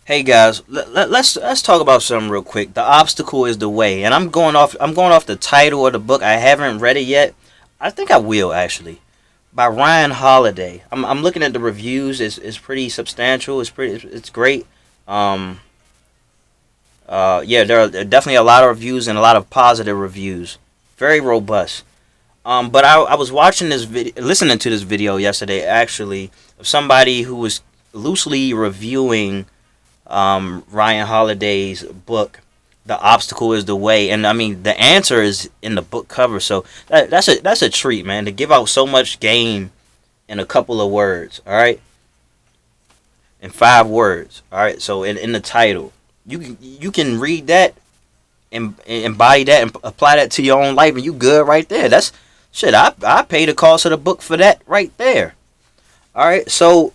Hey guys, let's talk about something real quick. The obstacle is the way, and I'm going off the title of the book. I haven't read it yet. I think I will actually. By Ryan Holiday. I'm looking at the reviews. It's pretty substantial. It's great. Um yeah, there are definitely a lot of reviews and a lot of positive reviews. Very robust. But I was watching this video, listening to this video yesterday actually of somebody who was loosely reviewing Ryan Holiday's book, "The Obstacle Is the Way," and I mean the answer is in the book cover. So that's a treat, man, to give out so much game in a couple of words. All right, in 5 words. All right, so in the title, you can read that and embody that and apply that to your own life, and you good right there. That's shit. I paid the cost of the book for that right there. All right, so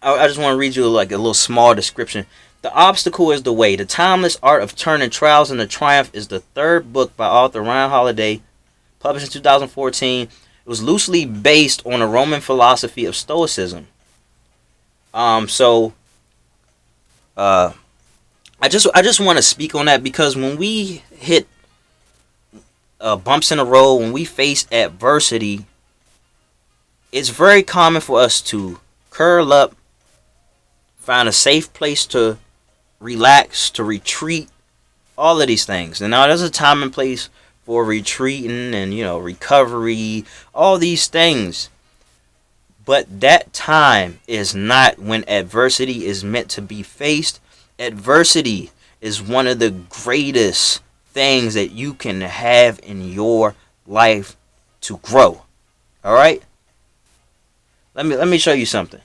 I just want to read you like a little small description. The Obstacle Is the Way. The Timeless Art of Turning Trials into Triumph is the third book by author Ryan Holiday, published in 2014. It was loosely based on a Roman philosophy of Stoicism. So uh, I just want to speak on that because when we hit bumps in the road, when we face adversity, it's very common for us to curl up, find a safe place to relax, to retreat, all of these things. And now there's a time and place for retreating and recovery, all these things. But that time is not when adversity is meant to be faced. Adversity is one of the greatest things that you can have in your life to grow. All right? Let me show you something.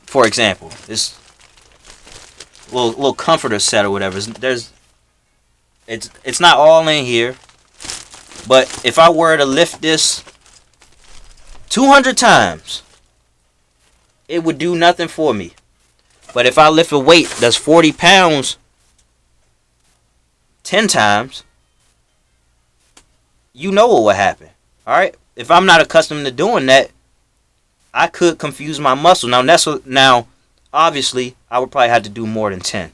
For example, this little comforter set or whatever. It's not all in here, but if I were to lift this 200 times, it would do nothing for me. But if I lift a weight that's 40 pounds 10 times, you know what would happen. All right? If I'm not accustomed to doing that, I could confuse my muscle. Now, obviously, I would probably have to do more than 10.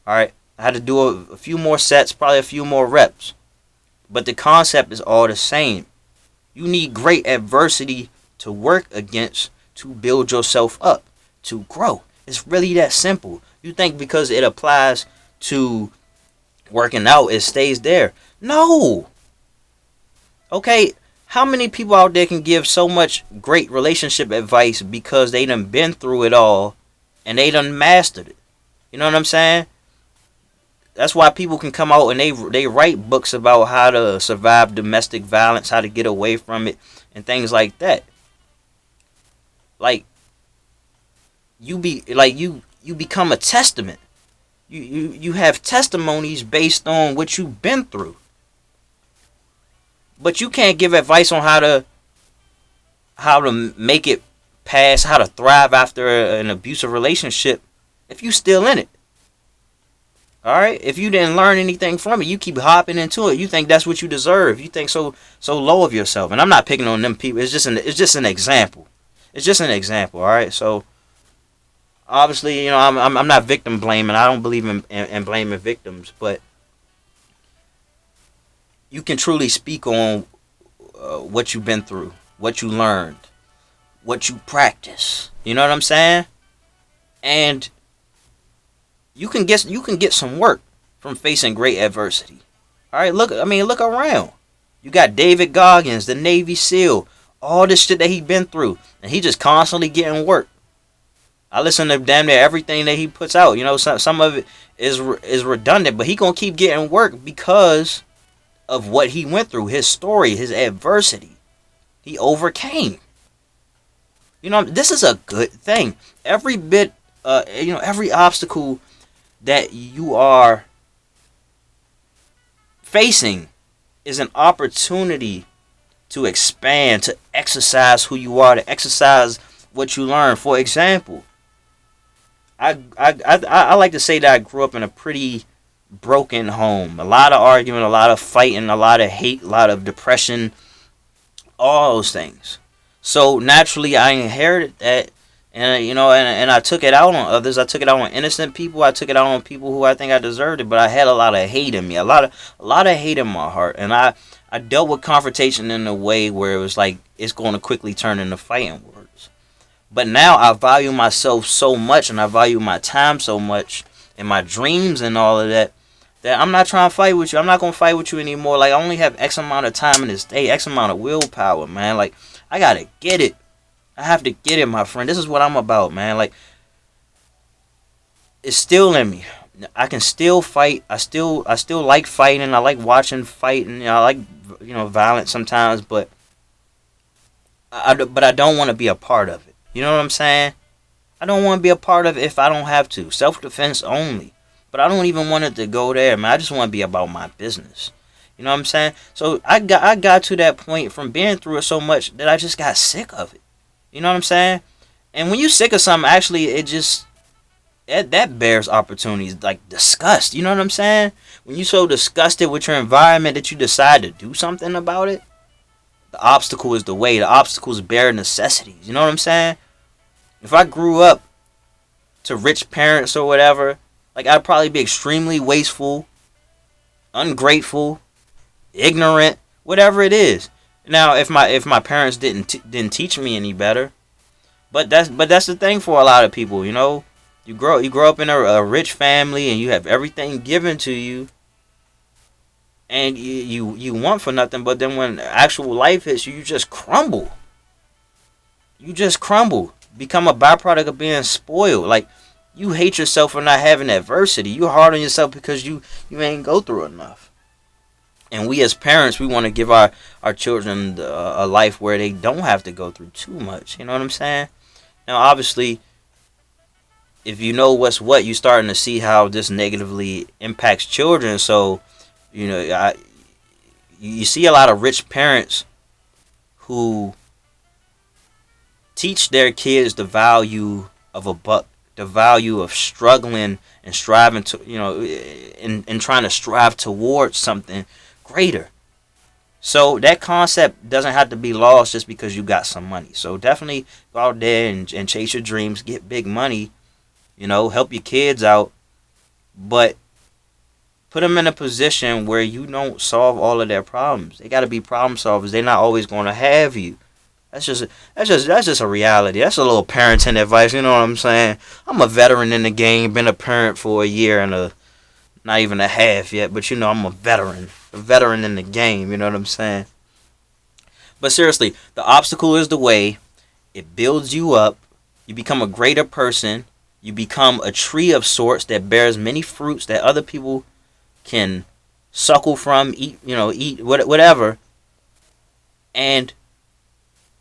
All right? I had to do a few more sets, probably a few more reps. But the concept is all the same. You need great adversity to work against to build yourself up, to grow. It's really that simple. You think because it applies to working out, it stays there. No. Okay, how many people out there can give so much great relationship advice because they done been through it all and they done mastered it? You know what I'm saying? That's why people can come out and they write books about how to survive domestic violence, how to get away from it, and things like that. Like you become a testament. You have testimonies based on what you've been through. But you can't give advice on how to make it past, how to thrive after an abusive relationship if you still in it. All right? If you didn't learn anything from it, you keep hopping into it. You think that's what you deserve. You think so low of yourself. And I'm not picking on them people. It's just an example. It's just an example, all right? So obviously, I'm not victim blaming. I don't believe in blaming victims, but you can truly speak on what you've been through, what you learned, what you practice. You know what I'm saying? And you can get some work from facing great adversity. All right, look around. You got David Goggins, the Navy SEAL, all this shit that he been through, and he just constantly getting work. I listen to damn near everything that he puts out. Some of it is redundant, but he gonna keep getting work because of what he went through, his story, his adversity. He overcame. This is a good thing. Every bit, every obstacle that you are facing is an opportunity to expand, to exercise who you are, to exercise what you learn. For example, I like to say that I grew up in a pretty broken home. A lot of arguing, a lot of fighting, a lot of hate, a lot of depression, all those things. So naturally, I inherited that, And and I took it out on others. I took it out on innocent people. I took it out on people who I think I deserved it. But I had a lot of hate in me, a lot of hate in my heart, and I dealt with confrontation in a way where it was like it's going to quickly turn into fighting words. But now I value myself so much, and I value my time so much, and my dreams and all of that, that I'm not trying to fight with you. I'm not going to fight with you anymore. Like, I only have X amount of time in this day, X amount of willpower, man. Like, I got to get it. I have to get it, my friend. This is what I'm about, man. Like, it's still in me. I can still fight. I still like fighting. I like watching fighting. I like violence sometimes, but I don't want to be a part of it. You know what I'm saying? I don't want to be a part of it if I don't have to. Self-defense only. But I don't even want it to go there, man. I just want to be about my business. You know what I'm saying? So I got to that point from being through it so much that I just got sick of it. You know what I'm saying? And when you're sick of something, actually, that bears opportunities, like disgust. You know what I'm saying? When you're so disgusted with your environment that you decide to do something about it, the obstacle is the way. The obstacle is bare necessities. You know what I'm saying? If I grew up to rich parents or whatever, like, I'd probably be extremely wasteful, ungrateful, ignorant, whatever it is. Now, if my parents didn't teach me any better, but that's the thing for a lot of people. You grow up in a rich family and you have everything given to you, and you want for nothing. But then when actual life hits you, you just crumble. You just crumble. Become a byproduct of being spoiled. Like, you hate yourself for not having adversity. You hard on yourself because you ain't go through enough. And we as parents, we want to give our children a life where they don't have to go through too much. You know what I'm saying? Now, obviously, if you know what's what, you're starting to see how this negatively impacts children. So, you see a lot of rich parents who teach their kids the value of a buck, the value of struggling and striving to, and trying to strive towards something greater. So that concept doesn't have to be lost just because you got some money. So definitely go out there and chase your dreams, get big money, help your kids out, but put them in a position where you don't solve all of their problems. They got to be problem solvers. They're not always going to have you. That's just a reality. That's a little parenting advice. You know what I'm saying? I'm a veteran in the game. Been a parent for a year and not even a half yet. But I'm a veteran in the game. You know what I'm saying? But seriously, the obstacle is the way. It builds you up. You become a greater person. You become a tree of sorts that bears many fruits that other people can suckle from, eat whatever. And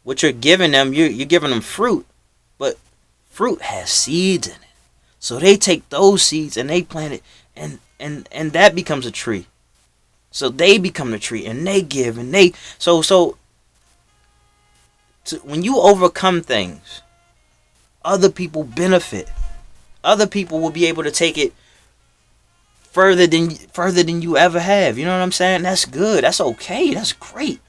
what you're giving them, you're giving them fruit, but fruit has seeds in it. So they take those seeds and they plant it, and that becomes a tree. So they become the tree, and they give, and they when you overcome things, other people benefit. Other people will be able to take it further than you ever have. You know what I'm saying? That's good. That's okay. That's great.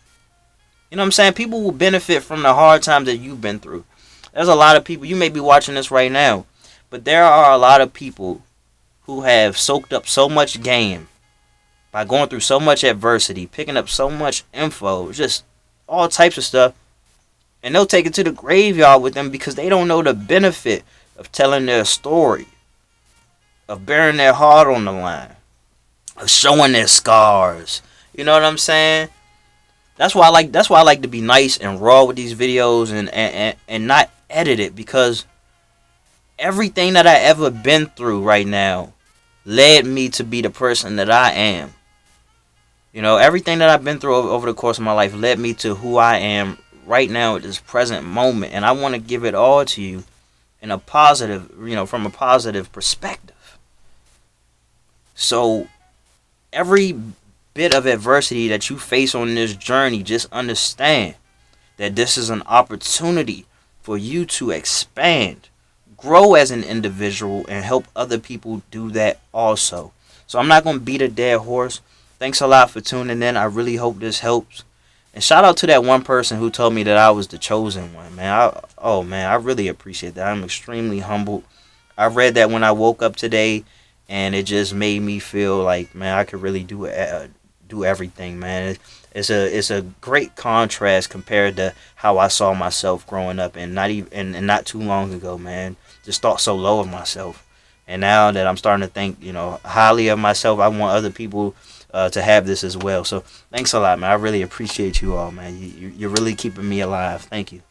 You know what I'm saying? People will benefit from the hard times that you've been through. There's a lot of people, you may be watching this right now, but there are a lot of people who have soaked up so much game by going through so much adversity, picking up so much info, just all types of stuff, and they'll take it to the graveyard with them because they don't know the benefit of telling their story, of bearing their heart on the line, of showing their scars. You know what I'm saying? That's why I like to be nice and raw with these videos and not edit it, because everything that I ever been through right now led me to be the person that I am. Everything that I've been through over the course of my life led me to who I am right now at this present moment, and I want to give it all to you in a positive, from a positive perspective. So every bit of adversity that you face on this journey, just understand that this is an opportunity for you to expand, grow as an individual, and help other people do that also. So I'm not going to beat a dead horse. Thanks a lot for tuning in. I really hope this helps. And shout out to that one person who told me that I was the chosen one, man. Oh man, I really appreciate that. I'm extremely humbled. I read that when I woke up today, and it just made me feel like, man, I could really do everything, man. It's a great contrast compared to how I saw myself growing up, and not even and not too long ago, man. Just thought so low of myself, and now that I'm starting to think, highly of myself, I want other people to have this as well. So thanks a lot, man. I really appreciate you all, man. You're really keeping me alive. Thank you.